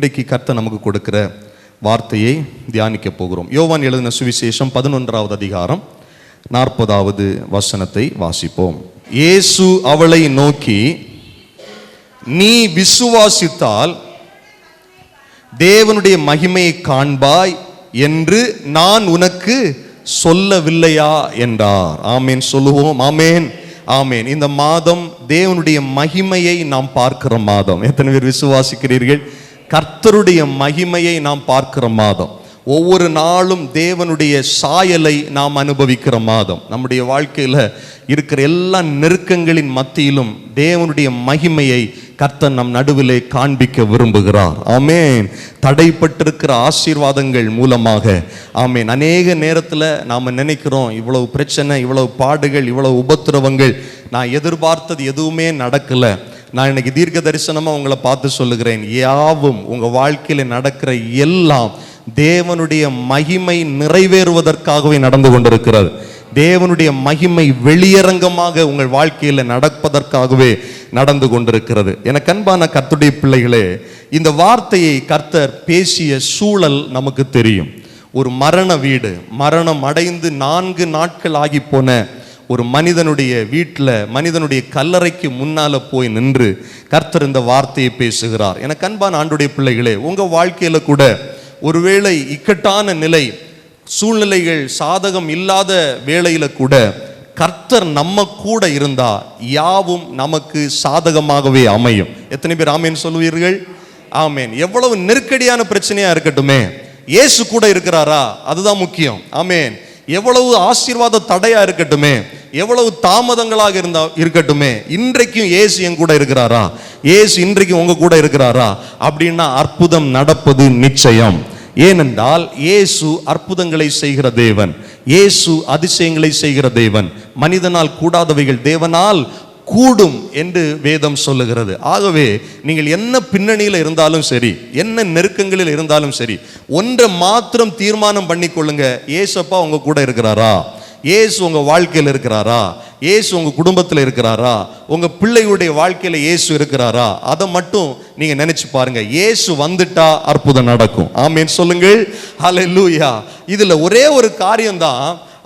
இன்றைக்கு கர்த்தர் நமக்கு கொடுக்கிற வார்த்தையை தியானிக்க போகிறோம். யோவான் எழுதின சுவிசேஷம் 11வது அதிகாரம் 40வது வசனத்தை வாசிப்போம். இயேசு அவளை நோக்கி, நீ விசுவாசித்தால் தேவனுடைய மகிமையை காண்பாய் என்று நான் உனக்கு சொல்லவில்லையா என்றார். ஆமேன் சொல்லுவோம். ஆமேன் ஆமேன். இந்த மாதம் தேவனுடைய மகிமையை நாம் பார்க்கிற மாதம். எத்தனை பேர் விசுவாசிக்கிறீர்கள்? கர்த்தருடைய மகிமையை நாம் பார்க்கிற மாதம். ஒவ்வொரு நாளும் தேவனுடைய சாயலை நாம் அனுபவிக்கிற மாதம். நம்முடைய வாழ்க்கையில் இருக்கிற எல்லா நெருக்கங்களின் மத்தியிலும் தேவனுடைய மகிமையை கர்த்தர் நம் நடுவிலே காண்பிக்க விரும்புகிறார். ஆமேன். தடைப்பட்டிருக்கிற ஆசீர்வாதங்கள் மூலமாக ஆமேன். அநேக நேரத்தில் நாம் நினைக்கிறோம், இவ்வளவு பிரச்சனை, இவ்வளவு பாடுகள், இவ்வளவு உபத்திரவங்கள், நான் எதிர்பார்த்தது எதுவுமே நடக்கலை. நான் இன்னைக்கு தீர்க்க தரிசனமாக உங்களை பார்த்து சொல்லுகிறேன், யாவும் உங்கள் வாழ்க்கையில் நடக்கிற எல்லாம் தேவனுடைய மகிமை நிறைவேறுவதற்காகவே நடந்து கொண்டிருக்கிறது. தேவனுடைய மகிமை வெளியரங்கமாக உங்கள் வாழ்க்கையில் நடப்பதற்காகவே நடந்து கொண்டிருக்கிறது. எனக்கு அன்பான கர்த்தருடைய பிள்ளைகளே, இந்த வார்த்தையை கர்த்தர் பேசிய சூழல் நமக்கு தெரியும். ஒரு மரண வீடு, மரணம் அடைந்து 4 நாட்கள் ஆகி போன ஒரு மனிதனுடைய வீட்டில், மனிதனுடைய கல்லறைக்கு முன்னால போய் நின்று கர்த்தர் இந்த வார்த்தையை பேசுகிறார். எனக்கு அன்பான ஆண்டுடைய பிள்ளைகளே, உங்க வாழ்க்கையில கூட ஒருவேளை இக்கட்டான நிலை, சூழ்நிலைகள் சாதகம் இல்லாத வேளையில கூட கர்த்தர் நம்ம கூட இருந்தா யாவும் நமக்கு சாதகமாகவே அமையும். எத்தனை பேர் ஆமேன் சொல்லுவீர்கள்? ஆமேன். எவ்வளவு நெருக்கடியான பிரச்சனையா இருக்கட்டுமே, இயேசு கூட இருக்கிறாரா, அதுதான் முக்கியம். ஆமேன். எவ்வளவு ஆசீர்வாத தடையா இருக்கட்டுமே, எவ்வளவு தாமதங்களாக இருக்கட்டுமே, இன்றைக்கும் இயேசு என் கூட இருக்கிறாரா, இயேசு இன்றைக்கும் உங்க கூட இருக்கிறாரா அப்படின்னா அற்புதம் நடப்பது நிச்சயம். ஏனென்றால் இயேசு அற்புதங்களை செய்கிற தேவன், இயேசு அதிசயங்களை செய்கிற தேவன். மனிதனால் கூடாதவைகள் தேவனால் கூடும் என்று வேதம் சொல்லுகிறது. ஆகவே நீங்கள் என்ன பின்னணியில் இருந்தாலும் சரி, என்ன நெருக்கங்களில் இருந்தாலும் சரி, ஒன்றை மாத்திரம் தீர்மானம் பண்ணிக்கொள்ளுங்க, இயேசப்பா உங்க கூட இருக்கிறாரா, இயேசு உங்க வாழ்க்கையில் இருக்கிறாரா, இயேசு உங்க குடும்பத்தில் இருக்கிறாரா, உங்க பிள்ளைகளுடைய வாழ்க்கையில இயேசு இருக்கிறாரா, அதை மட்டும் நீங்க நினைச்சு பாருங்க. இயேசு வந்துட்டா அற்புதம் நடக்கும். ஆமேன் சொல்லுங்கள். ஹல்லேலூயா. இதுல ஒரே ஒரு காரியம்தான்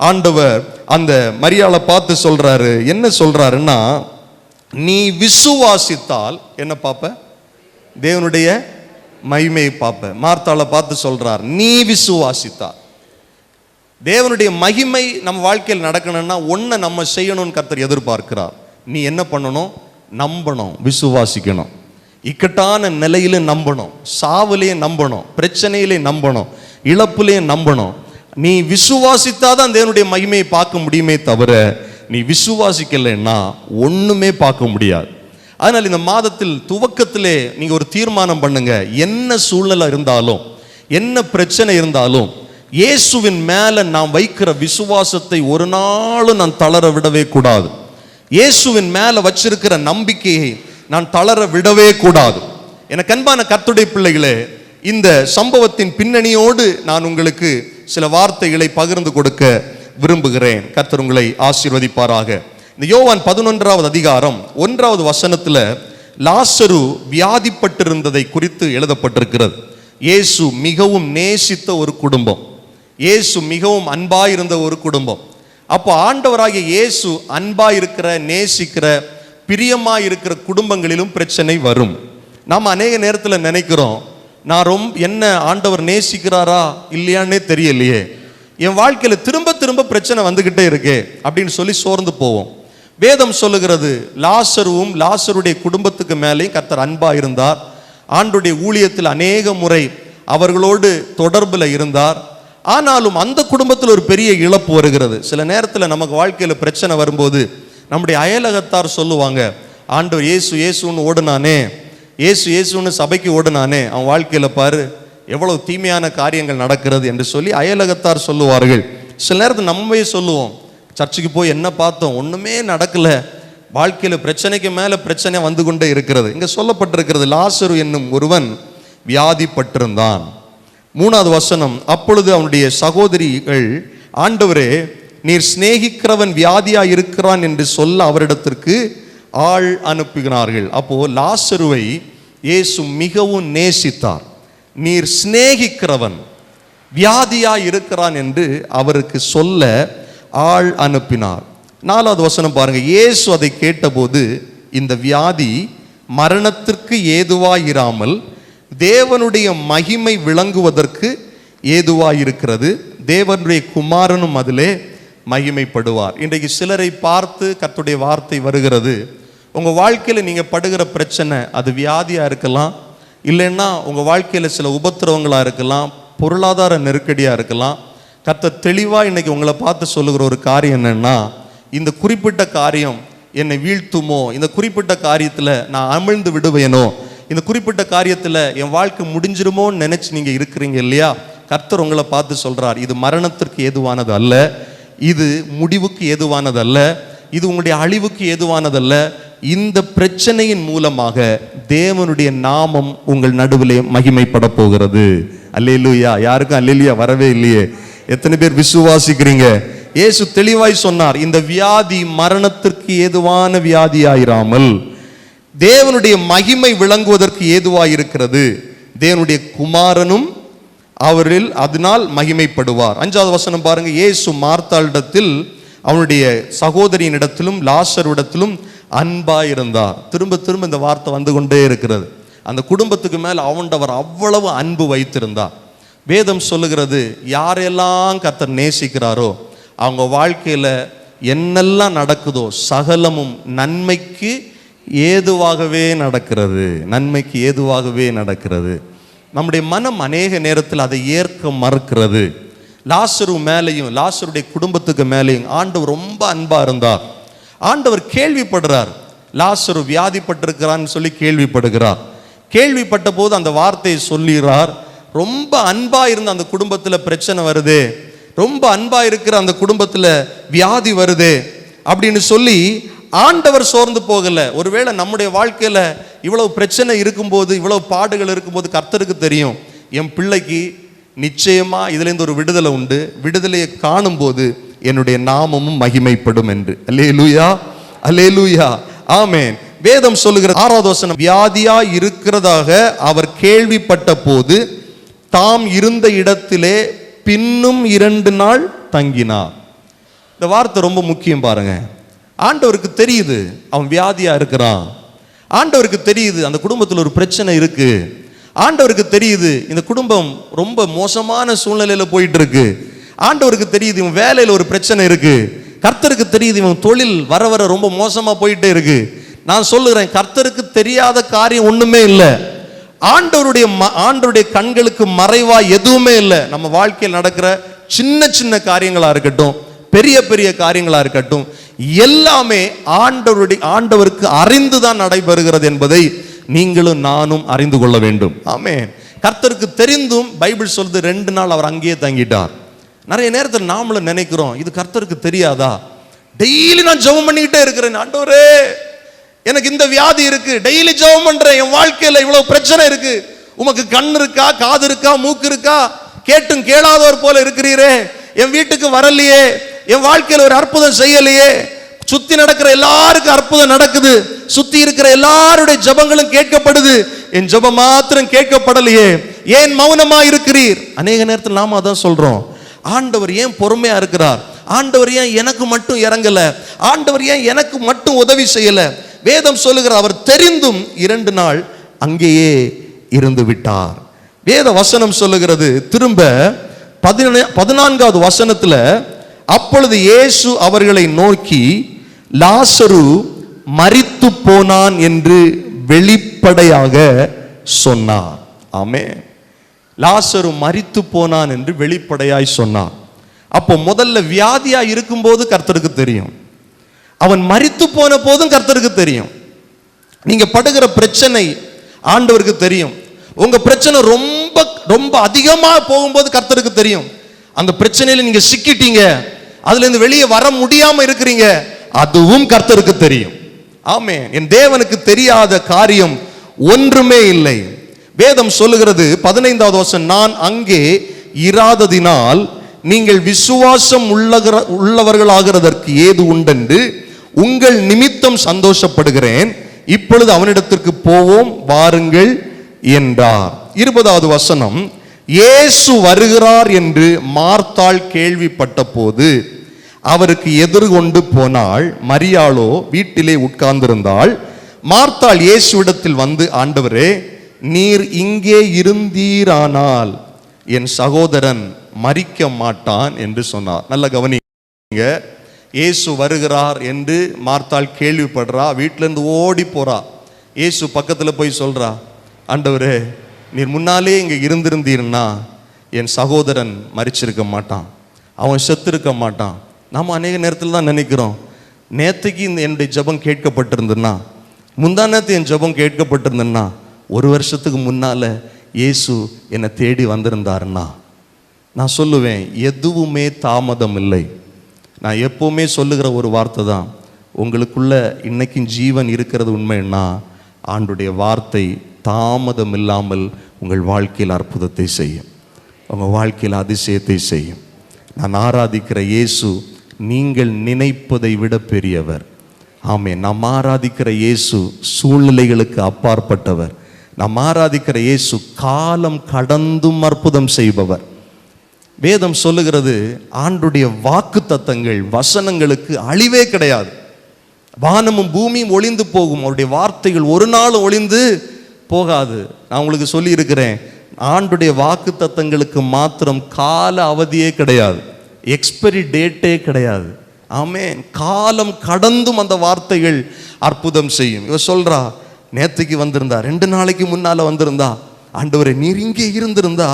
ஆண்டவர் அந்த மரியாளை பார்த்து சொல்றாரு. என்ன சொல்றாருன்னா, நீ விசுவாசித்தால் என்ன பாப்ப? தேவனுடைய மகிமையை பாப்ப. மார்த்தாளை பார்த்து சொல்றார், நீ விசுவாசித்தால். தேவனுடைய மகிமை நம்ம வாழ்க்கையில் நடக்கணும்னா ஒன்றை நம்ம செய்யணும்னு கர்த்தர் எதிர்பார்க்கிறார். நீ என்ன பண்ணணும்? நம்பணும், விசுவாசிக்கணும். இக்கட்டான நிலையில நம்பணும், சாவிலே நம்பணும், பிரச்சனையிலே நம்பணும், இழப்புலே நம்பணும். நீ விசுவாசித்தாதான் தேவனுடைய மகிமையை பார்க்க முடியுமே தவிர, நீ விசுவாசிக்கலைன்னா ஒண்ணுமே பார்க்க முடியாது. அதனால் இந்த மாதத்தில் துவக்கத்திலே நீங்க ஒரு தீர்மானம் பண்ணுங்க. என்ன சூழ்நிலை இருந்தாலும், என்ன பிரச்சனை இருந்தாலும், இயேசுவின் மேல நான் வைக்கிற விசுவாசத்தை ஒரு நாளும் நான் தளர விடவே கூடாது. இயேசுவின் மேல வச்சிருக்கிற நம்பிக்கையை நான் தளர விடவே கூடாது. எனக்கு அன்பான கர்த்தருடைய பிள்ளைகளே, இந்த சம்பவத்தின் பின்னணியோடு நான் உங்களுக்கு சில வார்த்தைகளை பகிர்ந்து கொடுக்க விரும்புகிறேன். கர்த்தர் உங்களை ஆசீர்வதிப்பாராக. இந்த யோவான் 11வது அதிகாரம் 1வது வசனத்துல லாசரு வியாதிப்பட்டிருந்ததை குறித்து எழுதப்பட்டிருக்கிறது. இயேசு மிகவும் நேசித்த ஒரு குடும்பம், இயேசு மிகவும் அன்பாயிருந்த ஒரு குடும்பம். அப்போ ஆண்டவராகிய இயேசு அன்பாயிருக்கிற, நேசிக்கிற, பிரியமாயிருக்கிற குடும்பங்களிலும் பிரச்சனை வரும். நாம் அநேக நேரத்தில் நினைக்கிறோம், நான் என்ன ஆண்டவர் நேசிக்கிறாரா இல்லையான்னே தெரியலையே, என் வாழ்க்கையில் திரும்ப திரும்ப பிரச்சனை வந்துகிட்டே இருக்கே அப்படின்னு சொல்லி சோர்ந்து போவோம். வேதம் சொல்லுகிறது, லாசருவும் லாசருடைய குடும்பத்துக்கு மேலேயும் கர்த்தர் அன்பா இருந்தார். ஆண்டுடைய ஊழியத்தில் அநேக முறை அவர்களோடு தொடர்பில் இருந்தார். ஆனாலும் அந்த குடும்பத்தில் ஒரு பெரிய இழப்பு வருகிறது. சில நேரத்தில் நமக்கு வாழ்க்கையில் பிரச்சனை வரும்போது நம்முடைய அயலகத்தார் சொல்லுவாங்க, ஆண்டவர் இயேசு இயேசுன்னு ஓடுனானே, இயேசு இயேசுன்னு சபைக்கு ஓடுனானே, அவன் வாழ்க்கையில் பாரு எவ்வளவு தீமையான காரியங்கள் நடக்கிறது என்று சொல்லி அயலகத்தார் சொல்லுவார்கள். சில நேரத்தில் நம்மவே சொல்லுவோம், சர்ச்சுக்கு போய் என்ன பார்த்தோம், ஒன்றுமே நடக்கல, வாழ்க்கையில் பிரச்சனைக்கு மேலே பிரச்சனை வந்து கொண்டே இருக்கிறது. இங்கே சொல்லப்பட்டிருக்கிறது, லாசரு என்னும் ஒருவன் வியாதிப்பட்டிருந்தான். 3வது வசனம், அப்பொழுது அவனுடைய சகோதரிகள், ஆண்டவரே நீர் சிநேகிக்கிறவன் வியாதியா இருக்கிறான் என்று சொல்ல அவரிடத்திற்கு ஆள் அனுப்புகிறார்கள். அப்போ லாசருவை இயேசு மிகவும் நேசித்தார். நீர் சிநேகிக்கிறவன் வியாதியாய் இருக்கிறான் என்று அவருக்கு சொல்ல ஆள் அனுப்பினார். 4வது வசனம் பாருங்க. இயேசு அதை கேட்டபோது, இந்த வியாதி மரணத்திற்கு ஏதுவாயிராமல் தேவனுடைய மகிமை விளங்குவதற்கு ஏதுவாயிருக்கிறது, தேவனுடைய குமாரனும் அதிலே மகிமைப்படுவார். இன்றைக்கு சிலரை பார்த்து கர்த்தருடைய வார்த்தை வருகிறது. உங்கள் வாழ்க்கையில் நீங்கள் படுகிற பிரச்சனை, அது வியாதியாக இருக்கலாம், இல்லைன்னா உங்கள் வாழ்க்கையில் சில உபத்திரவங்களாக இருக்கலாம், பொருளாதார நெருக்கடியாக இருக்கலாம். கர்த்தர் தெளிவாக இன்னைக்கு உங்களை பார்த்து சொல்லுகிற ஒரு காரியம் என்னன்னா, இந்த குறிப்பிட்ட காரியம் என்னை வீழ்த்துமோ, இந்த குறிப்பிட்ட காரியத்தில் நான் அமிழ்ந்து விடுவேனோ, இந்த குறிப்பிட்ட காரியத்தில் என் வாழ்க்கை முடிஞ்சிருமோன்னு நினைச்சு நீங்க இருக்கிறீங்க இல்லையா? கர்த்தர் உங்களை பார்த்து சொல்றார், இது மரணத்திற்கு ஏதுவானது அல்ல, இது முடிவுக்கு ஏதுவானது அல்ல, இது உங்களுடைய அழிவுக்கு ஏதுவானதல்ல. இந்த பிரச்சனையின் மூலமாக தேவனுடைய நாமம் உங்கள் நடுவிலே மகிமைப்பட போகிறது. அல்லேலூயா. யாருக்கும் அல்லேலூயா வரவே இல்லையே. எத்தனை பேர் விசுவாசிக்கிறீங்க? இயேசு தெளிவாய் சொன்னார், இந்த வியாதி மரணத்திற்கு ஏதுவான வியாதியாயிராமல் தேவனுடைய மகிமை விளங்குவதற்கு ஏதுவாயிருக்கிறது, தேவனுடைய குமாரனும் அவரில் அதனால் மகிமைப்படுவார். 5வது வசனம் பாருங்க. இயேசு மார்த்தாளிடத்தில் அவனுடைய சகோதரியினிடத்திலும் லாசருவிடத்திலும் அன்பாயிருந்தார். திரும்ப திரும்ப இந்த வார்த்தை வந்து கொண்டே இருக்கிறது. அந்த குடும்பத்துக்கு மேல் அவர் அவ்வளவு அன்பு வைத்திருந்தார். வேதம் சொல்லுகிறது, யாரெல்லாம் கர்த்தர் நேசிக்கிறாரோ அவங்க வாழ்க்கையில் என்னெல்லாம் நடக்குதோ சகலமும் நன்மைக்கு ஏதுவாகவே நடக்கிறது, நன்மைக்கு ஏதுவாகவே நடக்கிறது. நம்முடைய மனம் அநேக நேரத்தில் அதை ஏற்க மறுக்கிறது. லாசரு மேலேயும் லாசருடைய குடும்பத்துக்கு மேலேயும் ஆண்டவர் ரொம்ப அன்பா இருந்தார். ஆண்டவர் கேள்விப்படுறார், லாசரு வியாதிப்பட்டிருக்கிறான்னு சொல்லி கேள்விப்படுகிறார். கேள்விப்பட்ட போது அந்த வார்த்தையை சொல்லுகிறார், ரொம்ப அன்பா இருந்த அந்த குடும்பத்தில் பிரச்சனை வருது, ரொம்ப அன்பா இருக்கிற அந்த குடும்பத்தில் வியாதி வருது அப்படின்னு சொல்லி ஆண்டவர் சோர்ந்து போகல. ஒருவேளை நம்முடைய வாழ்க்கையில இவ்வளவு பிரச்சனை இருக்கும்போது, இவ்வளவு பாடுகள் இருக்கும்போது கர்த்தருக்கு தெரியும், என் பிள்ளைக்கு நிச்சயமா இதுல இருந்து ஒரு விடுதலை உண்டு, விடுதலையை காணும் போது என்னுடைய நாமமும் மகிமைப்படும் என்று. அல்லேலூயா, அல்லேலூயா, ஆமென். வேதம் சொல்லுகிற 6வது வசனம், வியாதியா இருக்கிறதாக அவர் கேள்விப்பட்ட போது தாம் இருந்த இடத்திலே பின்னும் 2 நாள் தங்கினார். இந்த வார்த்தை ரொம்ப முக்கியம் பாருங்க. ஆண்டவருக்கு தெரியுது அவன் வியாதியா இருக்கிறான், ஆண்டவருக்கு தெரியுது அந்த குடும்பத்தில் ஒரு பிரச்சனை இருக்கு, ஆண்டவருக்கு தெரியுது இந்த குடும்பம் ரொம்ப மோசமான சூழ்நிலையில போயிட்டு இருக்கு, ஆண்டவருக்கு தெரியுது இவன் வேலையில் ஒரு பிரச்சனை இருக்கு, கர்த்தருக்கு தெரியுது இவன் தொழில் வர வர ரொம்ப மோசமா போயிட்டே இருக்கு. நான் சொல்லுகிறேன், கர்த்தருக்கு தெரியாத காரியம் ஒண்ணுமே இல்லை. ஆண்டவருடைய கண்களுக்கு மறைவா எதுவுமே இல்லை. நம்ம வாழ்க்கையில் நடக்கிற சின்ன சின்ன காரியங்களா இருக்கட்டும், பெரிய பெரிய காரியங்களா இருக்கட்டும், எல்லாமே ஆண்டவருக்கு அறிந்துதான் நடைபெறுகிறது என்பதை நீங்களும் நானும் அறிந்து கொள்ள வேண்டும். ஆமென். கர்த்தருக்கு தெரிந்தும் பைபிள் சொல்லுது 2 நாள் அவர் அங்கேயே தங்கிட்டார். நிறைய நேரத்தில் நாமளும் நினைக்கிறோம், இது கர்த்தருக்கு தெரியாதா? டெய்லி நான் ஜெபம் பண்ணிக்கிட்டே இருக்கிறேன், ஆண்டவரே எனக்கு இந்த வியாதி இருக்கு, டெய்லி ஜெபம் பண்றேன், என் வாழ்க்கையில இவ்வளவு பிரச்சனை இருக்கு, உமக்கு கண் இருக்கா, காது இருக்கா, மூக்கு இருக்கா, கேட்டும் கேளாதவர் போல இருக்கிறீரே, என் வீட்டுக்கு வரலையே, என் வாழ்க்கையில் ஒரு அற்புதம் செய்யலையே, சுத்தி நடக்கிற எல்லாருக்கும் அற்புதம் நடக்குது, சுத்தி இருக்கிற எல்லாருடைய ஜெபங்களும் கேட்கப்படுது, என் ஜெபம் மாத்திரம் கேட்கப்படலையே, ஏன் மௌனமா இருக்கிறீர்? அநேக நேரத்தில் நாம அதான் சொல்றோம், ஆண்டவர் ஏன் பொறுமையா இருக்கிறார், ஆண்டவர் ஏன் எனக்கு மட்டும் இறங்கல, ஆண்டவர் ஏன் எனக்கு மட்டும் உதவி செய்யல? வேதம் சொல்லுகிற அவர் தெரிந்தும் 2 நாள் அங்கேயே இருந்து விட்டார். வேத வசனம் சொல்லுகிறது திரும்ப 14வது வசனத்துல, அப்பொழுது இயேசு அவர்களை நோக்கி, லாசரு மரித்து போனான் என்று வெளிப்படையாக சொன்னார். ஆமென். லாசரு மரித்து போனான் என்று வெளிப்படையாய் சொன்னார். அப்போ முதல்ல வியாதியா இருக்கும்போது கர்த்தருக்கு தெரியும், அவன் மரித்து போன போதும் கர்த்தருக்கு தெரியும். நீங்க படுகிற பிரச்சனை ஆண்டவருக்கு தெரியும். உங்க பிரச்சனை ரொம்ப ரொம்ப அதிகமா போகும்போது கர்த்தருக்கு தெரியும். அந்த பிரச்சனையில நீங்க சிக்கிட்டீங்க, அதுல இருந்து வெளியே வர முடியாம இருக்கிறீங்க, அதுவும் கர்த்தருக்கு தெரியும். ஆமென். என் தேவனுக்கு தெரியாத காரியம் ஒன்றுமே இல்லை. வேதம் சொல்லுகிறது 15வது வசனம், நான் அங்கே இராததினால் நீங்கள் விசுவாசம் உள்ளவர்களாகிறதற்கு ஏது உண்டென்று உங்கள் நிமித்தம் சந்தோஷப்படுகிறேன், இப்பொழுது அவனிடத்திற்கு போவோம் வாருங்கள் என்றார். 20வது வசனம், இயேசு வருகிறார் என்று மார்த்தாள் கேள்விப்பட்ட போது அவருக்கு எதிர்கொண்டு போனாள். மரியாளோ வீட்டிலே உட்கார்ந்திருந்தாள். மார்த்தாள் இயேசுவிடத்தில் வந்து, ஆண்டவரே, நீர் இங்கே இருந்தீரானால் என் சகோதரன் மரிக்க மாட்டான் என்று சொன்னார். நல்ல கவனிங்க. இயேசு வருகிறார் என்று மார்த்தாள் கேள்விப்படுறா. வீட்டிலேருந்து ஓடி போறா. இயேசு பக்கத்தில் போய் சொல்றா, ஆண்டவரே, நீர் முன்னாலே இங்கே இருந்திருந்தீர்னா என் சகோதரன் மரிச்சிருக்க மாட்டான், அவன் செத்திருக்க மாட்டான். நாம் அநேக நேரத்தில் தான் நினைக்கிறோம், நேற்றுக்கு என்னுடைய ஜெபம் கேட்கப்பட்டிருந்ததுன்னா, முந்தா நேற்று என் ஜெபம் கேட்கப்பட்டிருந்தேன்னா, 1 வருஷத்துக்கு முன்னால் இயேசு என்னை தேடி வந்திருந்தாருன்னா. நான் சொல்லுவேன், எதுவுமே தாமதம் இல்லை. நான் எப்போவுமே சொல்லுகிற ஒரு வார்த்தை தான், உங்களுக்குள்ள இன்னைக்கும் ஜீவன் இருக்கிறது உண்மைன்னா ஆண்டுடைய வார்த்தை தாமதம் இல்லாமல் உங்கள் வாழ்க்கையில் அற்புதத்தை செய்யும், உங்கள் வாழ்க்கையில் அதிசயத்தை செய்யும். நான் ஆராதிக்கிற இயேசு நீங்கள் நினைப்பதை விட பெரியவர். ஆமென். நாம் ஆராதிக்கிற இயேசு சூழ்நிலைகளுக்கு அப்பாற்பட்டவர். நாம் ஆராதிக்கிற இயேசு காலம் கடந்தும் அற்புதம் செய்பவர். வேதம் சொல்லுகிறது, ஆண்டுடைய வாக்கு தத்தங்கள் வசனங்களுக்கு அழிவே கிடையாது. வானமும் பூமியும் ஒளிந்து போகும், அவருடைய வார்த்தைகள் ஒரு நாள் ஒளிந்து போகாது. நான் உங்களுக்கு சொல்லி இருக்கிறேன், ஆண்டுடைய வாக்கு தத்தங்களுக்கு மாத்திரம் கால அவதியே கிடையாது, எக்ஸ்பைரி டேட்டே கிடையாது. ஆமென். காலம் கடந்தும் அந்த வார்த்தைகள் அற்புதம் செய்யும். இவ சொல்றா, நேற்றுக்கு வந்திருந்தா, 2 நாளைக்கு முன்னால வந்திருந்தா, ஆண்டவரே நீர் இங்கே இருந்திருந்தா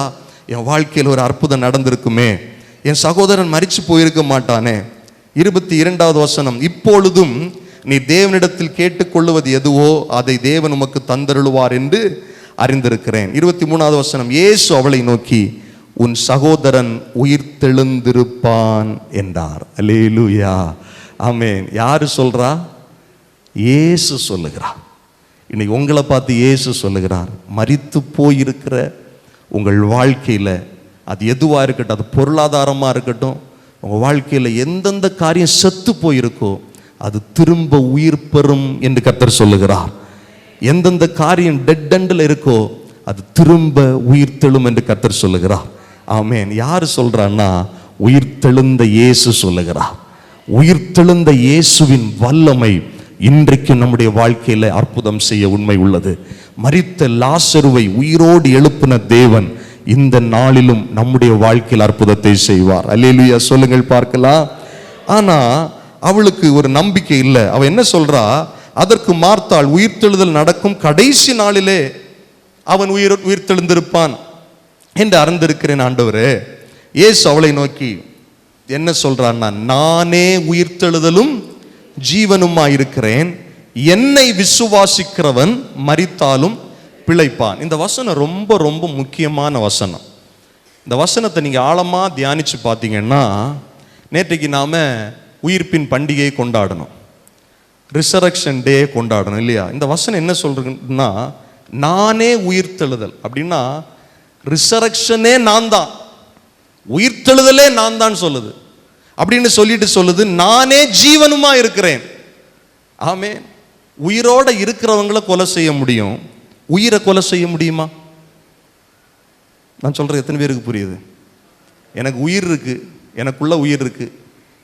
என் வாழ்க்கையில் ஒரு அற்புதம் நடந்திருக்குமே, என் சகோதரன் மரிச்சு போயிருக்க மாட்டானே. 22வது வசனம், இப்பொழுதும் நீ தேவனிடத்தில் கேட்டுக்கொள்ளுவது எதுவோ அதை தேவன் உமக்கு தந்தருளுவார் என்று அறிந்திருக்கிறேன். 23வது வசனம், இயேசு அவளை நோக்கி, உன் சகோதரன் உயிர்த்தெழுந்திருப்பான் என்றார். அல்லேலூயா, ஆமென். யாரு சொல்றா? இயேசு சொல்லுகிறார். இன்னைக்கு உங்களை பார்த்து இயேசு சொல்லுகிறார், மரித்து போயிருக்கிற உங்கள் வாழ்க்கையில் அது எதுவாக இருக்கட்டும், அது பொருளாதாரமாக இருக்கட்டும், உங்கள் வாழ்க்கையில் எந்தெந்த காரியம் செத்து போயிருக்கோ அது திரும்ப உயிர் பெறும் என்று கர்த்தர் சொல்லுகிறார். எந்தெந்த காரியம் டெட் எண்டில் இருக்கோ அது திரும்ப உயிர் தெழும் என்று கர்த்தர் சொல்லுகிறார். ஆமென். யார் சொல்றான்னா, உயிர்த்தெழுந்த இயேசு சொல்லுகிறார். உயிர்த்தெழுந்த இயேசுவின் வல்லமை இன்றைக்கு நம்முடைய வாழ்க்கையில அற்புதம் செய்ய உண்மை உள்ளது. மரித்த லாசருவை உயிரோடு எழுப்பின தேவன் இந்த நாளிலும் நம்முடைய வாழ்க்கையில் அற்புதத்தை செய்வார். அல்லேலூயா சொல்லுங்கள் பார்க்கலாம். ஆனா அவளுக்கு ஒரு நம்பிக்கை இல்லை. அவ என்ன சொல்றா? அதற்கு மார்த்தாள், உயிர்த்தெழுதல் நடக்கும் கடைசி நாளிலே அவன் உயிர்த்தெழுந்திருப்பான் என்று அறிந்திருக்கிறேன் ஆண்டவரே. இயேசு அவளை நோக்கி என்ன சொல்றான்னா, நானே உயிர்த்தெழுதலும் ஜீவனுமா இருக்கிறேன், என்னை விசுவாசிக்கிறவன் மரித்தாலும் பிழைப்பான். இந்த வசனம் ரொம்ப ரொம்ப முக்கியமான வசனம். இந்த வசனத்தை நீங்க ஆழமா தியானிச்சு பார்த்தீங்கன்னா, நேற்றைக்கு நாம உயிர்ப்பின் பண்டிகையை கொண்டாடணும், ரிசரக்ஷன் டே கொண்டாடணும் இல்லையா? இந்த வசனம் என்ன சொல்றதுன்னா, நானே உயிர்த்தெழுதல் அப்படின்னா ரிசரக்ஷனே நான் தான், உயிர்த்தெழுதலே நான் தான் சொல்லுது. அப்படின்னு சொல்லிட்டு சொல்லுது, நானே ஜீவனுமா இருக்கிறேன். ஆமென். உயிரோட இருக்கிறவங்களை கொலை செய்ய முடியும், உயிரை கொலை செய்ய முடியுமா? நான் சொல்றது எத்தனை பேருக்கு புரியுது? எனக்கு உயிர் இருக்கு, எனக்குள்ள உயிர் இருக்கு,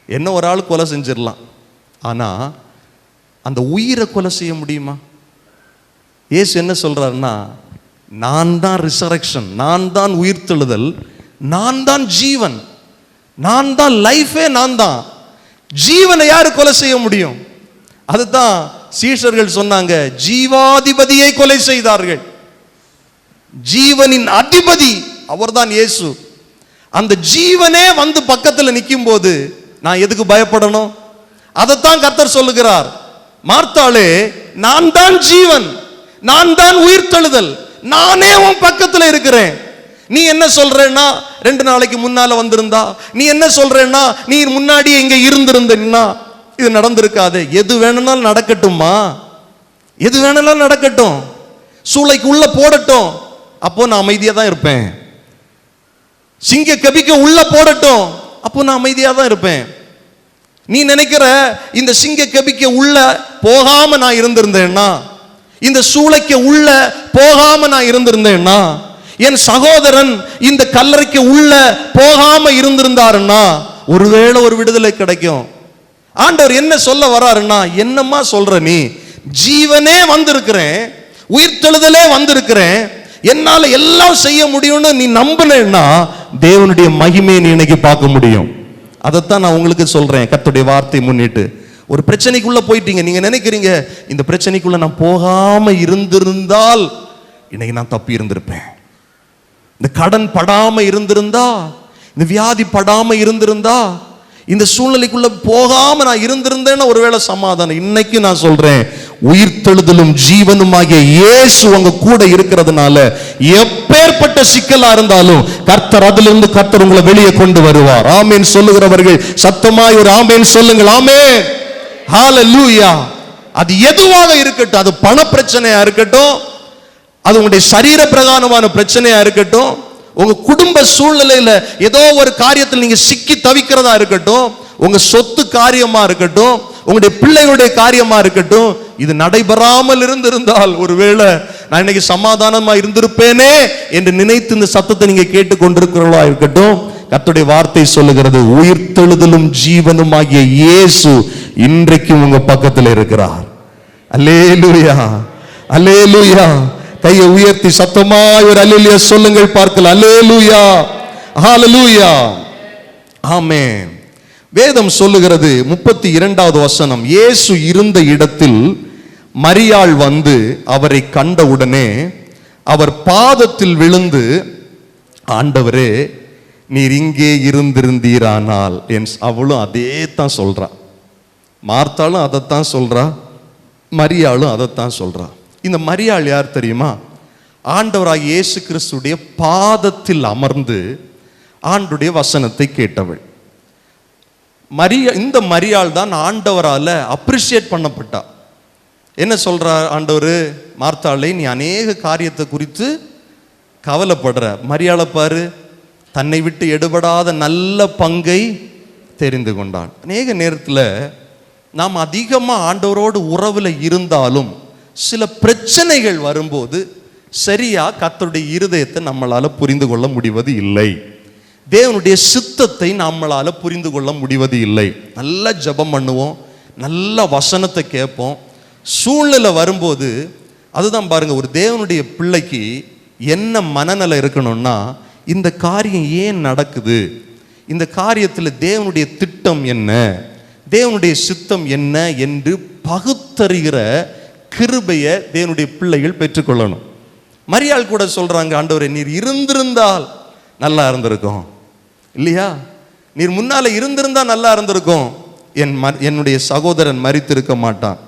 என்ன ஒரு ஆள் கொலை செஞ்சிடலாம், ஆனா அந்த உயிரை கொலை செய்ய முடியுமா? இயேசு என்ன சொல்றாருன்னா, நான் தான் ரிசரக்ஷன், நான் தான் உயிர்த்தெழுதல், நான் தான் ஜீவன், நான் தான் லைஃபே, நான் தான். ஜீவனை யாரு கொலை செய்ய முடியும்? அதுதான் சீஷர்கள் சொன்னாங்க, ஜீவாதிபதியை கொலை செய்தார்கள். ஜீவனின் அதிபதி அவர்தான் இயேசு. அந்த ஜீவனே வந்து பக்கத்தில் நிற்கும் போது நான் எதுக்கு பயப்படணும்? அதைத்தான் கர்த்தர் சொல்லுகிறார். மார்த்தாளே, நான் தான் ஜீவன், நான் தான் உயிர்த்தெழுதல், நானே உன் பக்கத்தில் இருக்கிறேன். நீ என்ன சொல்றேன்னா 2 நாளைக்கு முன்னால வந்திருந்தா, நீ என்ன சொல்றேன்னா நீ முன்னாடி இங்க இருந்திருந்தா இது நடந்திருக்காது. எது வேணும்னாலும் நடக்கட்டுமா, எது வேணும்னாலும் நடக்கட்டும், சூளைக்கு உள்ள போடட்டும், அப்போ நான் அமைதியா தான் இருப்பேன். சிங்க கபிக்க உள்ள போடட்டும், அப்போ நான் அமைதியா தான் இருப்பேன். நீ நினைக்கிற இந்த சிங்க கபிக்க உள்ள போகாம நான் இருந்திருந்தேன்னா, இந்த சூளைக்கு உள்ள போகாம நான் இருந்திருந்தேன்னா, என் சகோதரன் இந்த கல்லறைக்கு உள்ள போகாம இருந்திருந்தாருன்னா ஒருவேளை ஒரு விடுதலை கிடைக்கும். ஆண்டவர் என்ன சொல்ல வராருன்னா, என்னம்மா சொல்ற நீ, ஜீவனே வந்திருக்கிறேன், உயிர்த்தெழுதலே வந்திருக்கிறேன், என்னால எல்லாம் செய்ய முடியும்னு நீ நம்பினா தேவனுடைய மகிமையை நீ இன்னைக்கு பார்க்க முடியும். அதைத்தான் நான் உங்களுக்கு சொல்றேன். கர்த்தருடைய வார்த்தை முன்னிட்டு ஒரு பிரச்சனைக்குள்ள போயிட்டீங்க, நீங்க நினைக்கிறீங்க இந்த பிரச்சனைக்குள்ள நான் போகாம இருந்திருந்தால் இன்னைக்கு நான் தப்பி இருந்திருப்பேன், இந்த கடன் படாம இருந்திருந்தா, இந்த வியாதி படாம இருந்திருந்தா, இந்த சூழ்நிலைக்குள்ள போகாம நான் இருந்திருந்தேன்னு ஒருவேளை சமாதானம். இன்னைக்கு நான் சொல்றேன், உயிர்த்தெழுதலும் ஜீவனுமாகிய இயேசு உங்க கூட இருக்கிறதுனால எப்பேற்பட்ட சிக்கலா இருந்தாலும் கர்த்தர் அதிலிருந்து கர்த்தர் உங்களை வெளியே கொண்டு வருவார். ஆமேன் சொல்லுகிறவர்கள் சத்தமாய் ஒரு ஆமேன் சொல்லுங்கள். ஆமேன், ஹalleluya. அது எதுவாக இருக்கட்டும், அது பண பிரச்சனையா இருக்கட்டும், அது உங்களுடைய சரீர பிரகாரமான பிரச்சனையா இருக்கட்டும், உங்க குடும்ப சூழ்நிலையில ஏதோ ஒரு காரியத்தில் நீங்க சிக்கி தவிக்கிறதா இருக்கட்டும், உங்க சொத்து காரியமா இருக்கட்டும், உங்களுடைய பிள்ளைகளுடைய காரியமா இருக்கட்டும், இது நடைபெறாமல் இருந்திருந்தால் ஒருவேளை நான் இன்னைக்கு சமாதானமா இருந்திருப்பேனே என்று நினைத்து இந்த சத்தத்தை நீங்க கேட்டுக் கொண்டிருக்கிறவர்களா இருக்கட்டும், கர்த்தருடைய வார்த்தை சொல்லுகிறது, உயிர்த்தெழுதலும் ஜீவனும் ஆகிய இயேசு இன்றைக்கும் உங்க பக்கத்தில் இருக்கிறார். அல்லேலூயா, அல்லேலூயா. கையை உயர்த்தி சத்தமாய் ஒரு அல்லேலூயா சொல்லுங்கள் பார்க்கலாம். அல்லேலூயா, ஹalleluya, ஆமென். வேதம் சொல்லுகிறது 32வது வசனம், இயேசு இருந்த இடத்தில் மரியாள் வந்து அவரை கண்டவுடனே அவர் பாதத்தில் விழுந்து, ஆண்டவரே நீர் இங்கே இருந்திருந்தீரானால் அவளும் அதே தான் சொல்றா, மார்த்தாலும் அதைத்தான் சொல்றா, மரியாளும் அதைத்தான் சொல்றா. இந்த மரியாள் யார் தெரியுமா? ஆண்டவராகிய இயேசு கிறிஸ்துடைய பாதத்தில் அமர்ந்து ஆண்டுடைய வசனத்தை கேட்டவள். இந்த மரியாள் தான் ஆண்டவரால அப்ரிஷியேட் பண்ணப்பட்டா. என்ன சொல்றார் ஆண்டவர்? மார்த்தாளே, நீ அநேக காரியத்தை குறித்து கவலைப்படுற, மரியாளை பாரு, தன்னை விட்டு எடுபடாத நல்ல பங்கை தெரிந்து கொண்டான். அநேக நேரத்தில் நாம் அதிகமாக ஆண்டவரோடு உறவில் இருந்தாலும் சில பிரச்சனைகள் வரும்போது சரியா கர்த்தருடைய இருதயத்தை நம்மளால புரிந்து கொள்ள முடிவது இல்லை, தேவனுடைய சித்தத்தை நம்மளால புரிந்து கொள்ள முடிவது இல்லை. நல்லா ஜெபம் பண்ணுவோம், நல்ல வசனத்தை கேட்போம், சூழ்நிலை வரும்போது அதுதான் பாருங்க, ஒரு தேவனுடைய பிள்ளைக்கு என்ன மனநிலை இருக்கணும்னா, இந்த காரியம் ஏன் நடக்குது, இந்த காரியத்தில் தேவனுடைய திட்டம் என்ன, தேவனுடைய சித்தம் என்ன என்று பகுத்தறிகிற கிருபையை தேவனுடைய பிள்ளைகள் பெற்றுக்கொள்ளணும். மரியாள் கூட சொல்றாங்க, ஆண்டவரே நீர் இருந்திருந்தால் நல்லா இருந்திருக்கும் இல்லையா, நீர் முன்னால இருந்திருந்தா நல்லா இருந்திருக்கும், என்னுடைய சகோதரன் மரித்திருக்க மாட்டான்.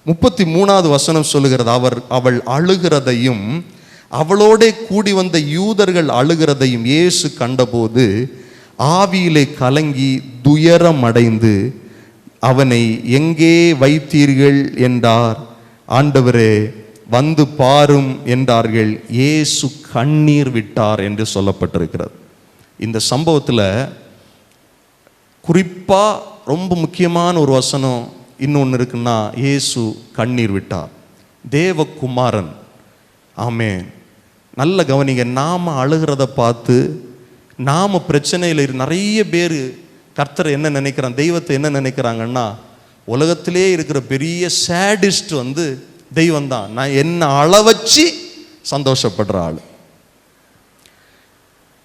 33வது வசனம் சொல்லுகிறது, அவள் அழுகிறதையும் அவளோட கூடி வந்த யூதர்கள் அழுகிறதையும் இயேசு கண்டபோது ஆவியிலே கலங்கி துயரம் அடைந்து அவனை எங்கே வைத்தீர்கள் என்றார். ஆண்டவரே வந்து பாரும் என்றார்கள். இயேசு கண்ணீர் விட்டார் என்று சொல்லப்பட்டிருக்கிறது. இந்த சம்பவத்தில் குறிப்பா ரொம்ப முக்கியமான ஒரு வசனம் இன்னொன்று இருக்குன்னா, இயேசு கண்ணீர் விட்டார், தேவகுமாரன். ஆமென். நல்ல கவனிங்க, நாம அழுகிறத பார்த்து நாம பிரச்சனையில் நிறைய பேர் கர்த்தர் என்ன நினைக்கிறான், தெய்வத்தை என்ன நினைக்கிறாங்கன்னா, உலகத்திலே இருக்கிற பெரிய சேடிஸ்ட் வந்து தெய்வம் தான், நான் என்ன அளவச்சு சந்தோஷப்படுற ஆள்,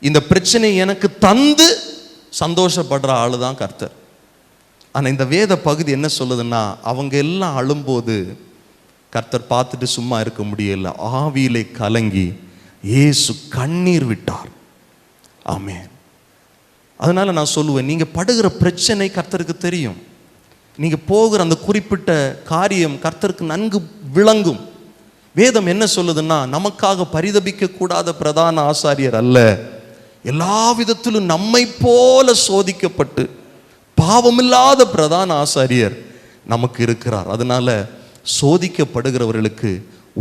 இந்த பிரச்சனை எனக்கு தந்து சந்தோஷப்படுற ஆளு தான் கர்த்தர். ஆனால் இந்த வேத பகுதி என்ன சொல்லுதுன்னா, அவங்க எல்லாம் அழும்போது கர்த்தர் பார்த்துட்டு சும்மா இருக்க முடியல, ஆவியிலே கலங்கி இயேசு கண்ணீர் விட்டார். ஆமென். அதனால நான் சொல்லுவேன், நீங்க படுகிற பிரச்சனை கர்த்தருக்கு தெரியும், நீங்க போகிற அந்த குறிப்பிட்ட காரியம் கர்த்தருக்கு நன்கு விளங்கும். வேதம் என்ன சொல்லுதுன்னா, நமக்காக பரிதபிக்க கூடாத பிரதான ஆசாரியர் அல்ல, எல்லா விதத்திலும் நம்மை போல சோதிக்கப்பட்டு பாவமில்லாத பிரதான ஆசாரியர் நமக்கு இருக்கிறார். அதனால சோதிக்கப்படுகிறவர்களுக்கு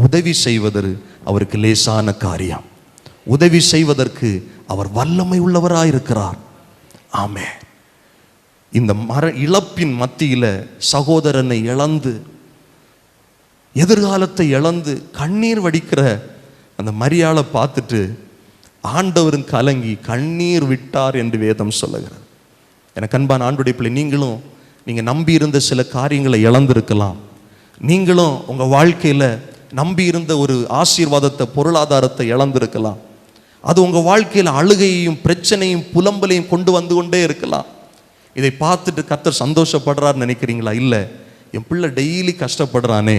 உதவி செய்வது அவருக்கு லேசான காரியம், உதவி செய்வதற்கு அவர் வல்லமை உள்ளவராயிருக்கிறார். ஆமென். இந்த இழப்பின் மத்தியில சகோதரனை இழந்து எதிர்காலத்தை இழந்து கண்ணீர் வடிக்கிற அந்த மரியாளை பார்த்துட்டு ஆண்டவரும் கலங்கி கண்ணீர் விட்டார் என்று வேதம் சொல்லுகிறது. எனக்கு அன்பான ஆண்டுடைய பிள்ளை, நீங்கள் நம்பி இருந்த சில காரியங்களை இழந்திருக்கலாம். நீங்களும் உங்கள் வாழ்க்கையில் நம்பி இருந்த ஒரு ஆசீர்வாதத்தை, பொருளாதாரத்தை இழந்திருக்கலாம். அது உங்கள் வாழ்க்கையில் அழுகையையும் பிரச்சனையும் புலம்பலையும் கொண்டு வந்து கொண்டே இருக்கலாம். இதை பார்த்துட்டு கர்த்தர் சந்தோஷப்படுறாருன்னு நினைக்கிறீங்களா? இல்லை, என் பிள்ளை டெய்லி கஷ்டப்படுறானே,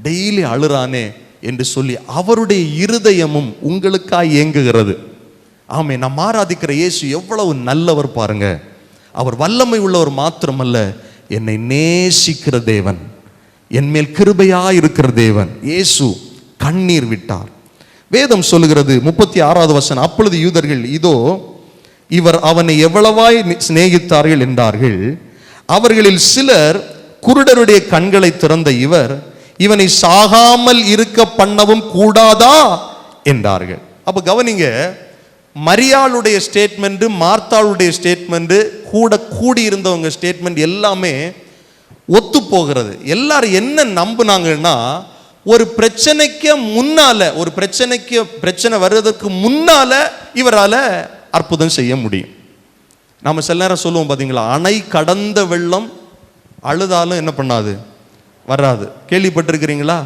டெய்லி அழுறானே என்று சொல்லி அவருடைய இருதயமும் உங்களுக்காக இயங்குகிறது. ஆமே, நாம் ஆராதிக்கிற இயேசு எவ்வளவு நல்லவர் பாருங்க. அவர் வல்லமை உள்ளவர் மாத்திரமல்ல, என்னை நேசிக்கிற தேவன், என்மேல் கிருபையாய் இருக்கிற தேவன். இயேசு கண்ணீர் விட்டார். வேதம் சொல்லுகிறது 36வது வசனம், அப்பொழுது யூதர்கள், இதோ இவர் அவனை எவ்வளவாய் சிநேகித்தார்கள் என்றார்கள். அவர்களில் சிலர், குருடருடைய கண்களை திறந்த இவர் இவனை சாகாமல் இருக்க பண்ணவும் கூடாதா என்றார்கள். அப்ப கவனிங்க, மரியாளுடைய ஸ்டேட்மெண்ட், மார்த்தாளுடைய ஸ்டேட்மெண்ட், கூட கூடி இருந்தவங்க ஸ்டேட்மெண்ட் எல்லாமே ஒத்து போகிறது. எல்லாரும் என்ன நம்புனாங்கன்னா, ஒரு பிரச்சனைக்கு முன்னால, ஒரு பிரச்சனை வர்றதுக்கு முன்னால இவரால அற்புதம் செய்ய முடியும். நாம சில நேரம் சொல்லுவோம் பார்த்தீங்களா, அணை கடந்த வெள்ளம் அழுதாலும் என்ன பண்ணாது, வராது. கேள்விப்பட்டிருக்கிறீங்களா?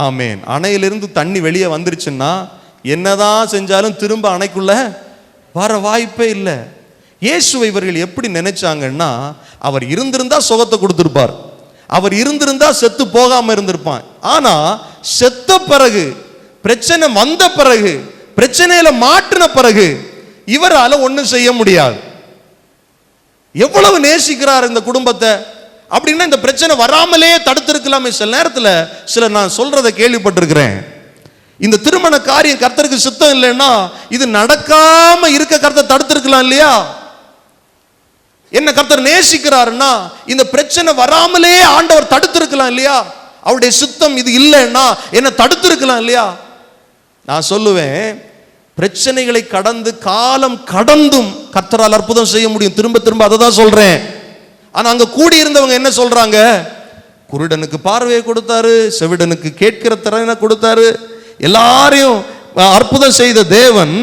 ஆமேன். அணையிலிருந்து தண்ணி வெளியே வந்துருச்சுன்னா என்னதான் செஞ்சாலும் திரும்ப அணைக்குள்ள வர வாய்ப்பே இல்லை. இயேசுவை இவர்கள் எப்படி நினைச்சாங்கன்னா, அவர் இருந்திருந்தா சுகத்தை கொடுத்திருப்பார், அவர் இருந்திருந்தா செத்து போகாம இருந்திருப்பான். ஆனா செத்த பிறகு, பிரச்சனை வந்த பிறகு, பிரச்சனையில மாற்றின பிறகு இவரால ஒன்றும் செய்ய முடியாது. எவ்வளவு நேசிக்கிறார் இந்த குடும்பத்தை அப்படின்னா, இந்த பிரச்சனை வராமலே தடுத்திருக்கலாமே. சில நேரத்தில் சில நான் சொல்றதை கேள்விப்பட்டிருக்கிறேன், இந்த திருமண காரியம் கர்த்தருக்கு சித்தம் இல்லைன்னா இது நடக்காம இருக்க கர்த்தர் தடுத்திருக்கலாம் இல்லையா? என்ன கர்த்தர் நேசிக்கிறாருன்னா இந்த பிரச்சனை வராமலே ஆண்டவர் தடுத்திருக்கலாம் இல்லையா? அவருடைய சித்தம் இது இல்லைன்னா என்ன தடுத்திருக்கலாம் இல்லையா? நான் சொல்லுவேன், பிரச்சனைகளை கடந்து, காலம் கடந்தும் கர்த்தரால் அற்புதம் செய்ய முடியும். திரும்ப திரும்ப அதை தான் சொல்றேன். ஆனா அங்க கூடி இருந்தவங்க என்ன சொல்றாங்க? குருடனுக்கு பார்வையை கொடுத்தாரு, செவிடனுக்கு கேட்கிற திறனை கொடுத்தாரு, எல்லாரையும் அற்புதம் செய்த தேவன்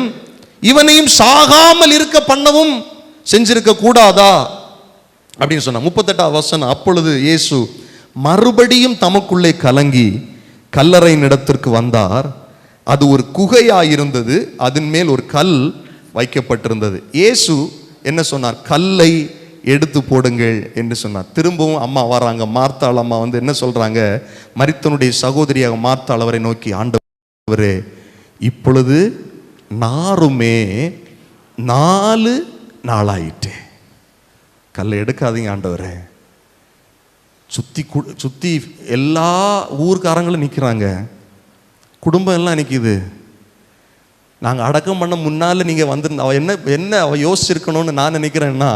இவனையும் சாகாமல் இருக்க பண்ணவும் செஞ்சிருக்க கூடாதா அப்படின்னு சொன்ன. 38வது வசனம், அப்பொழுது இயேசு மறுபடியும் தமக்குள்ளே கலங்கி கல்லறையின் இடத்திற்கு வந்தார். அது ஒரு குகையாயிருந்தது, அதன் மேல் ஒரு கல் வைக்கப்பட்டிருந்தது. இயேசு என்ன சொன்னார்? கல்லை எடுத்து போடுங்கள் என்று சொன்னார். திரும்பவும் அம்மா வராங்க, மார்த்தாள் அம்மா வந்து என்ன சொல்றாங்க? மரித்தனுடைய சகோதரியாக மார்த்தாள் அவரை நோக்கி, ஆண்டவரே, இப்பொழுது நாருமே 4 நாளாயிட்டு, கல்லை எடுக்காதீங்க ஆண்டவரே. சுத்தி எல்லா ஊர்க்காரங்களும் நிற்கிறாங்க, குடும்பம் எல்லாம் நிற்கிது. நாங்கள் அடக்கம் பண்ண முன்னால் நீங்கள் வந்திருந்த அவள் என்ன அவள் யோசிச்சிருக்கணும்னு நான் நினைக்கிறேன்னா,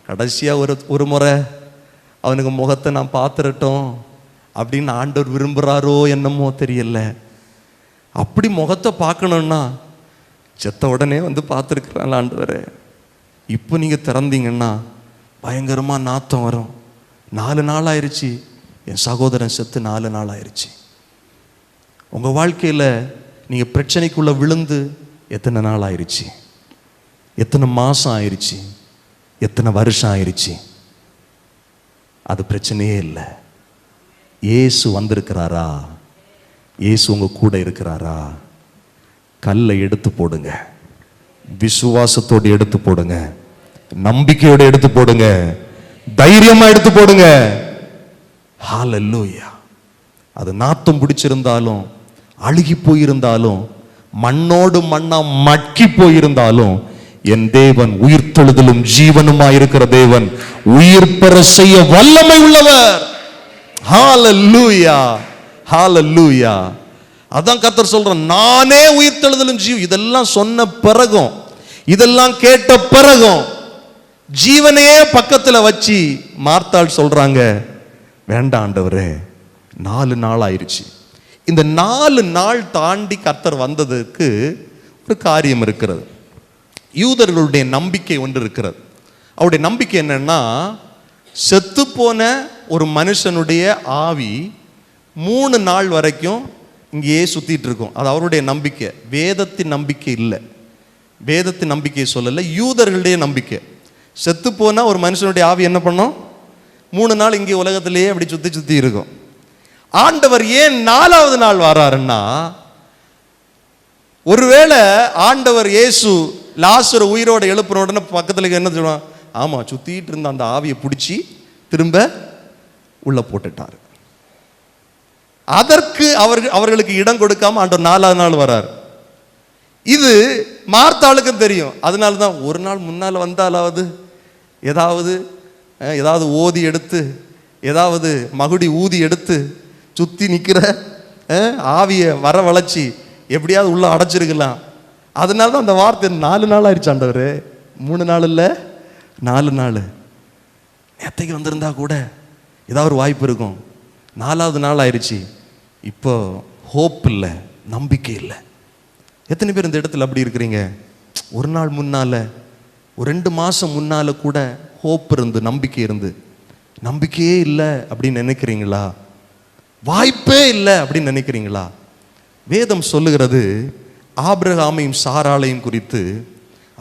கடைசியாக ஒரு முறை அவனுக்கு முகத்தை நான் பார்த்துரட்டும் அப்படின்னு ஆண்டவர் விரும்புகிறாரோ என்னமோ தெரியல. அப்படி முகத்தை பார்க்கணுன்னா செத்த உடனே வந்து பார்த்துருக்குறாள் ஆண்டவரே. இப்போ நீங்கள் திறந்தீங்கன்னா பயங்கரமாக நாத்தம் வரும். 4 நாள் ஆயிடுச்சு, என் சகோதரன் செத்து 4 நாள் ஆயிடுச்சு. உங்கள் வாழ்க்கையில் நீங்கள் பிரச்சனைக்குள்ளே விழுந்து எத்தனை நாள் ஆயிடுச்சு, எத்தனை மாதம் ஆயிடுச்சு, எத்தனை வருஷம் ஆயிடுச்சு? அது பிரச்சனையே இல்லை. இயேசு வந்திருக்கிறாரா? இயேசு உங்க கூட இருக்கிறாரா? கல்லை எடுத்து போடுங்க, விசுவாசத்தோடு எடுத்து போடுங்க, நம்பிக்கையோடு எடுத்து போடுங்க, தைரியமா எடுத்து போடுங்க. ஹல்லேலூயா. அது நாத்தம் பிடிச்சிருந்தாலும், அழுகி போயிருந்தாலும், மண்ணோடு மண்ணா மக்கி போயிருந்தாலும், என் தேவன் உயிர்த்தெழுதலும் ஜீவனுமாயிருக்கிற தேவன், உயிர் பெற செய்ய வல்லமை உள்ளவர். ஹல்லேலூயா, ஹல்லேலூயா. அதான் கர்த்தர் சொல்றார், நானே உயிர்த்தெழுதலும் இதெல்லாம் சொன்ன பிறகும், இதெல்லாம் கேட்ட பிறகும் ஜீவனையே பக்கத்துல வச்சு மார்த்தாள் சொல்றாங்க, வேண்டாம் ஆண்டவரே, 4 நாள் ஆயிருச்சு. இந்த 4 நாள் தாண்டி கர்த்தர் வந்ததுக்கு ஒரு காரியம் இருக்கிறது. யூதர்களுடைய நம்பிக்கை ஒன்று இருக்கிறது. அவருடைய நம்பிக்கை என்னன்னா, செத்து போன ஒரு மனுஷனுடைய ஆவி 3 நாள் வரைக்கும் இங்கேயே சுத்திட்டு இருக்கும். அது அவருடைய நம்பிக்கை, வேதத்தின் நம்பிக்கை இல்லை. வேதத்தின் நம்பிக்கையை சொல்லல, யூதர்களுடைய நம்பிக்கை. செத்து போனா ஒரு மனுஷனுடைய ஆவி என்ன பண்ணும்? 3 நாள் இங்கே உலகத்திலேயே அப்படி சுத்தி சுத்தி இருக்கும். ஆண்டவர் ஏன் 4வது நாள் வராருன்னா, ஒருவேளை ஆண்டவர் இயேசு லாசரு உயிரோட எழுப்புற உடனே பக்கத்துல என்ன சொல்லுவான்? ஆமா, சுத்திட்டு இருந்த அந்த ஆவியை பிடிச்சி திரும்ப உள்ள போட்டுட்டாரு. அதற்கு அவர்களுக்கு இடம் கொடுக்காம ஆண்டவர் 4வது நாள் வராரு. இது மார்த்தாளுக்கு தெரியும். அதனால தான் ஒரு நாள் முன்னால் வந்தாலாவது ஏதாவது ஓதி எடுத்து, ஏதாவது மகுடி ஊதி எடுத்து சுத்தி நிற்கிற ஆவியை வரவழைச்சி எப்படியாவது உள்ள அடைச்சிருக்கலாம். அதனால தான் அந்த வார்த்தை 4 நாள் ஆயிடுச்சு. ஆண்டவர் 3 நாள் இல்லை, 4 நாள். நேத்தைக்கு வந்திருந்தா கூட ஏதாவது ஒரு வாய்ப்பு இருக்கும். 4வது நாள் ஆயிடுச்சு. இப்போ ஹோப் இல்லை, நம்பிக்கை இல்லை. எத்தனை பேர் இந்த இடத்துல அப்படி இருக்கிறீங்க? ஒரு நாள் முன்னால, ஒரு 2 மாசம் முன்னால கூட ஹோப் இருந்து, நம்பிக்கை இருந்து, நம்பிக்கையே இல்லை அப்படின்னு நினைக்கிறீங்களா? வாய்ப்பே இல்லை அப்படின்னு நினைக்கிறீங்களா? வேதம் சொல்லுகிறது ஆபிரகாமையும் சாராளையும் குறித்து,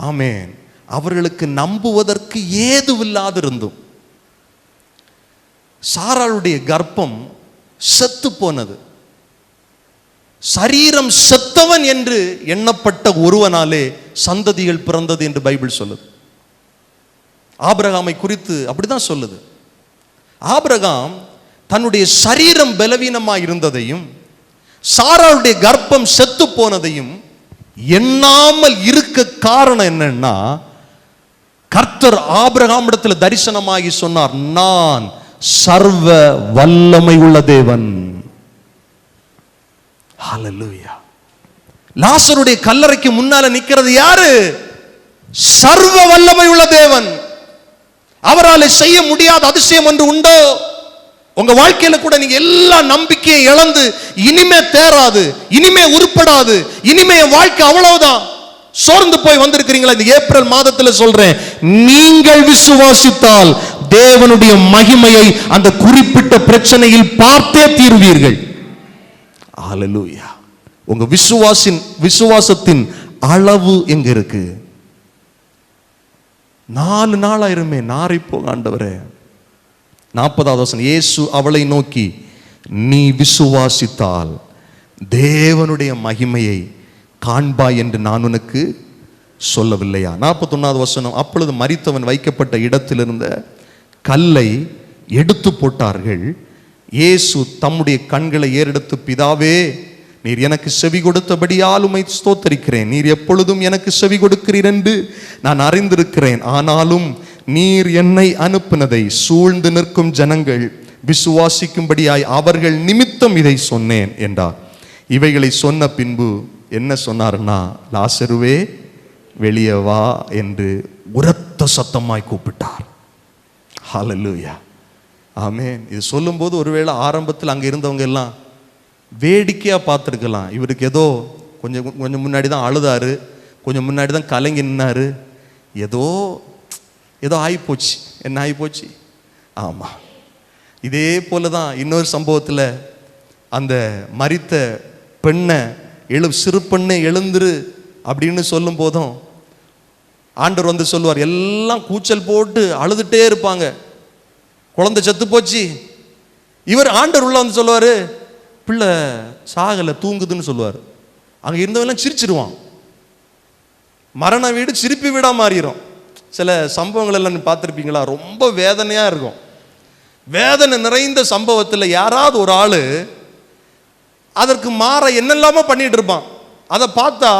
ஆமென், அவர்களுக்கு நம்புவதற்கு ஏதுவில்லாது இருந்தும் சாராளுடைய கர்ப்பம் செத்து போனது. சரீரம் செத்தவன் என்று எண்ணப்பட்ட ஒருவனாலே சந்ததிகள் பிறந்தது என்று பைபிள் சொல்லுது. ஆபிரகாமை குறித்து அப்படிதான் சொல்லுது. ஆபிரகாம் தன்னுடைய சரீரம் பலவீனமாய் இருந்ததையும் சாராளுடைய கர்ப்பம் செத்து போனதையும் எண்ணாமல் இருக்க காரணம் என்னன்னா, கர்த்தர் ஆபிரகாமிடத்தில் தரிசனமாகி சொன்னார், நான் சர்வ வல்லமை உள்ள தேவன். ஹல்லேலூயா. லாசருடைய கல்லறைக்கு முன்னால நிக்கிறது யாரு? சர்வ வல்லமை உள்ள தேவன். அவரால் செய்ய முடியாத அதிசயம் ஒன்று உண்டோ? உங்க வாழ்க்கையில கூட நீங்க எல்லா நம்பிக்கையை இழந்து, இனிமே தேராது, இனிமே உருப்படாது, இனிமே வாழ்க்கை அவ்வளவுதான், சோர்ந்து போய் வந்திருக்கிறீங்களா? இந்த ஏப்ரல் மாதத்துல சொல்றேன், நீங்கள் விசுவாசித்தால் தேவனுடைய மகிமையை அந்த குறிப்பிட்ட பிரச்சனையில் பார்த்தே தீர்வீர்கள். ஹல்லேலூயா. உங்க விசுவாசத்தின் அளவு எங்க இருக்கு? 4 நாள் ஆயிருமே, நாரை போக ஆண்டவரே. 40வது வசனம், இயேசு அவளை நோக்கி, நீ விசுவாசித்தால் தேவனுடைய மகிமையை காண்பாய் என்று நான் உனக்கு சொல்லவில்லையா? 41வது வசனம், அப்பொழுது மரித்தவன் வைக்கப்பட்ட இடத்தில் இருந்த கல்லை எடுத்து போட்டார்கள். இயேசு தம்முடைய கண்களை ஏறெடுத்து, பிதாவே, நீர் எனக்கு செவி கொடுத்தபடியால் உம்மை ஸ்தோத்தரிக்கிறேன். நீர் எப்பொழுதும் எனக்கு செவி கொடுக்கிறீர் என்று நான் அறிந்திருக்கிறேன். ஆனாலும் நீர் என்னை அனுப்பினதை சூழ்ந்து நிற்கும் ஜனங்கள் விசுவாசிக்கும்படியாய் அவர்கள் நிமித்தம் இதை சொன்னேன் என்றார். இவைகளை சொன்ன பின்பு என்ன சொன்னார்னா, லாசருவே வெளியே வா என்று உரத்த சத்தமாய் கூப்பிட்டார். ஹல்லேலூயா. ஆமென். இது சொல்லும்போது ஒருவேளை ஆரம்பத்தில் அங்கே இருந்தவங்க எல்லாம் வேடிக்கையா பார்த்துருக்கலாம். இவருக்கு ஏதோ கொஞ்சம் முன்னாடி தான் அழுதாரு, கொஞ்சம் முன்னாடி தான் கலங்கி நின்னாரு, ஏதோ ஆகிப்போச்சு. என்ன ஆகிப்போச்சு? ஆமா, இதே போல தான் இன்னொரு சம்பவத்தில் அந்த மரித்த பெண்ணை சிறு பெண்ணை எழுந்துரு அப்படின்னு சொல்லும் போதும் ஆண்டவர் வந்து சொல்லுவார், எல்லாம் கூச்சல் போட்டு அழுதுட்டே இருப்பாங்க, குழந்தை செத்து போச்சு. இவர் ஆண்டவர் உள்ள வந்து சொல்லுவார், பிள்ளை சாகலை, தூங்குதுன்னு சொல்லுவார். அங்கே இருந்தவெல்லாம் சிரிச்சிருவான். மரண வீடு சிரிப்பு வீடா மாறிடும். சில சம்பவங்கள் எல்லாம் பார்த்துருப்பீங்களா? ரொம்ப வேதனையாக இருக்கும். வேதனை நிறைந்த சம்பவத்தில் யாராவது ஒரு ஆள் அதற்கு மாற என்னெல்லாமோ பண்ணிட்டு இருப்பான். அதை பார்த்தா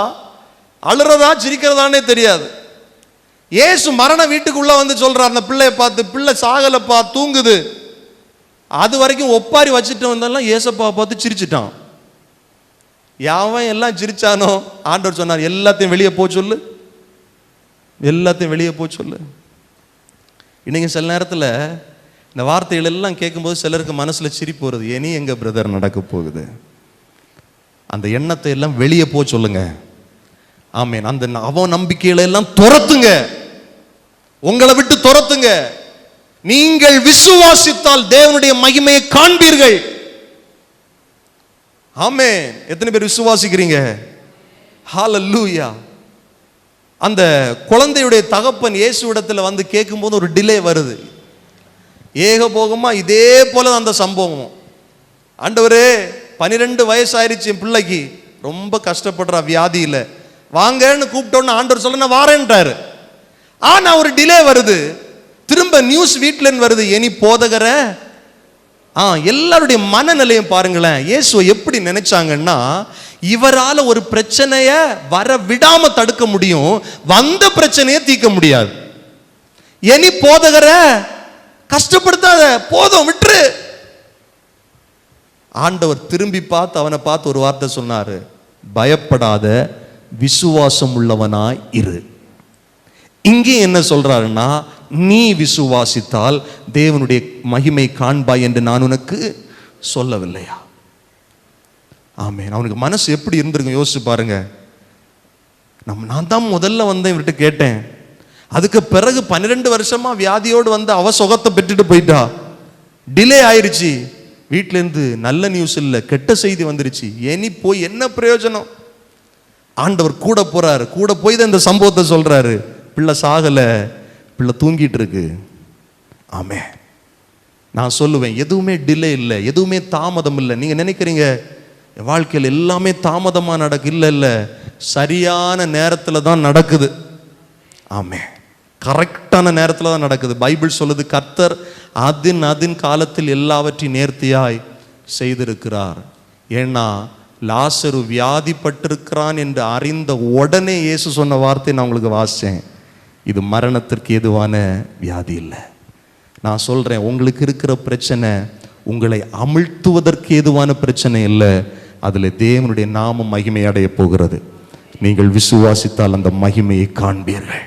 அழுறதா சிரிக்கிறதானே தெரியாது. இயேசு மரண வீட்டுக்குள்ள வந்து சொல்றார் அந்த பிள்ளையை பார்த்து, பிள்ளை சாகலப்பா, தூங்குது. அது வரைக்கும் ஒப்பாரி வச்சுட்டு வந்தாலும் ஏசப்பா பார்த்து சிரிச்சிட்டான். யாவன் எல்லாம் சிரிச்சானோ ஆண்டவர் சொன்னார், எல்லாத்தையும் வெளியே போ சொல்லு, எல்லாத்தையும் வெளியே போ சொல்லு. இன்னைக்கு சில நேரத்தில் இந்த வார்த்தைகள் எல்லாம் கேட்கும்போது சிலருக்கு மனசுல சிரிப்பு வருது. இனி எங்க பிரதர் நடக்க போகுது? அந்த எண்ணத்தை எல்லாம் வெளியே போ சொல்லுங்க. ஆமேன். அந்த அவநம்பிக்கைகளை எல்லாம் துரத்துங்க, உங்களை விட்டு துரத்துங்க. நீங்கள் விசுவாசித்தால் தேவனுடைய மகிமையை காண்பீர்கள். ஆமென். எத்தனை பேர் விசுவாசிக்கிறீங்க? ஹல்லேலூயா. அந்த குழந்தையுடைய தகப்பன் இயேசுவிடத்தில் வந்து கேட்கும்போது ஒரு டிலே வருது. ஏகபோகமா இதே போல அந்த சம்பவம். ஆண்டவரே 12 வயசாயிருச்சு என் பிள்ளைக்கு, ரொம்ப கஷ்டப்படுறா வியாதியில், வாங்கன்னு கூப்பிட்டோன்னு ஆண்டவர் சொல்ல நான் வாரேன்ட்டாரு. ஆனா ஒரு டிலே வருது. திரும்ப நியூஸ் வீட்டில் வருது, இனி போதகர. எல்லாருடைய மனநிலையும் பாருங்களேன். இயேசுவை எப்படி நினைச்சாங்கன்னா, இவரால ஒரு பிரச்சனைய வர விடாம தடுக்க முடியும், வந்த பிரச்சனையை தீர்க்க முடியாது. இனி போதகர கஷ்டப்படுத்தாத, போதும் விட்டுரு. ஆண்டவர் திரும்பி பார்த்து அவனை பார்த்து ஒரு வார்த்தை சொன்னாரு, பயப்படாத, விசுவாசம் உள்ளவனாய் இரு. இங்கே என்ன சொல்றாருன்னா, நீ விசுவாசித்தால் தேவனுடைய மகிமை காண்பாய் என்று நான் உனக்கு சொல்லவில்லையா? ஆமென். அவனுக்கு மனசு எப்படி இருந்திருக்கும் யோசிச்சு பாருங்க. நான் தான் முதல்ல வந்தேன், இவர்கிட்ட கேட்டேன். அதுக்கு பிறகு 12 வருஷமா வியாதியோடு வந்து அவ சுகத்தை பெற்றுட்டு போயிட்டா. டிலே ஆயிருச்சு. வீட்டில இருந்து நல்ல நியூஸ் இல்லை, கெட்ட செய்தி வந்துருச்சு. இனி போய் என்ன பிரயோஜனம்? ஆண்டவர் கூட போறாரு. கூட போய் தான் இந்த சம்பவத்தை சொல்றாரு. பிள்ளை சாகல, பிள்ளை தூங்கிட்டு இருக்கு. ஆமே. நான் சொல்லுவேன், எதுவுமே டிலே இல்லை, எதுவுமே தாமதம் இல்லை. நீங்க நினைக்கிறீங்க வாழ்க்கையில் எல்லாமே தாமதமா நடக்கு. இல்லை இல்லை, சரியான நேரத்தில் தான் நடக்குது. ஆமே, கரெக்டான நேரத்தில் தான் நடக்குது. பைபிள் சொல்லுது, கர்த்தர் அதின் காலத்தில் எல்லாவற்றையும் நேர்த்தியாய் செய்திருக்கிறார். ஏன்னா லாசரு வியாதிப்பட்டிருக்கிறான் என்று அறிந்த உடனே இயேசு சொன்ன வார்த்தை நான் உங்களுக்கு வாசிச்சேன், இது மரணத்திற்கு ஏதுவான வியாதி இல்லை. நான் சொல்றேன், உங்களுக்கு இருக்கிற பிரச்சனை உங்களை அமிழ்த்துவதற்கு ஏதுவான பிரச்சனை இல்லை. அதில் தேவனுடைய நாமம் மகிமை அடைய போகிறது. நீங்கள் விசுவாசித்தால் அந்த மகிமையை காண்பீர்கள்.